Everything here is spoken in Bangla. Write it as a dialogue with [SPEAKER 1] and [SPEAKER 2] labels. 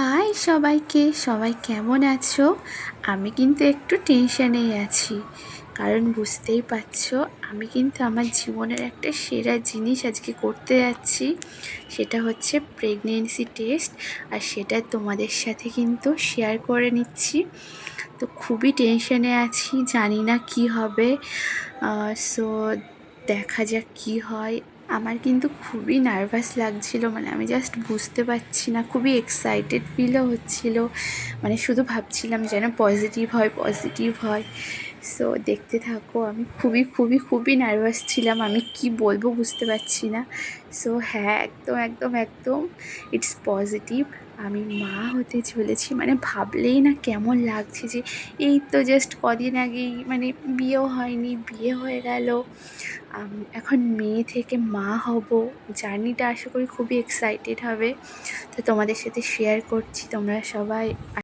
[SPEAKER 1] হাই সবাইকে, সবাই কেমন আছো? আমি কিন্তু একটু টেনশানেই আছি, কারণ বুঝতেই পারছো আমি কিন্তু আমার জীবনের একটা সেরা জিনিস আজকে করতে যাচ্ছি। সেটা হচ্ছে প্রেগনেন্সি টেস্ট, আর সেটা তোমাদের সাথে কিন্তু শেয়ার করে নিচ্ছি। তো খুবই টেনশানে আছি, জানি না কি হবে। সো দেখা যাক কি হয়। আমার কিন্তু খুবই নার্ভাস লাগছিল, মানে আমি জাস্ট বুঝতে পারছি না, খুবই এক্সাইটেড ফিলও হচ্ছিল, মানে শুধু ভাবছিলাম যেন পজিটিভ হয় পজিটিভ হয়। সো দেখতে থাকো, আমি খুবই খুবই খুবই নার্ভাস ছিলাম, আমি কি বলবো বুঝতে পারছি না। সো হ্যাঁ, একদম একদম একদম ইটস পজিটিভ। আমি মা হতে চলেছি, মানে ভাবলেই না কেমন লাগছে যে এই তো জাস্ট কদিন আগেই, মানে বিয়েও হয়নি, বিয়ে হয়ে গেল, এখন মেয়ে থেকে মা হব। জার্নিটা আশা করি খুবই এক্সাইটেড হবে। তো তোমাদের সাথে শেয়ার করছি, তোমরা সবাই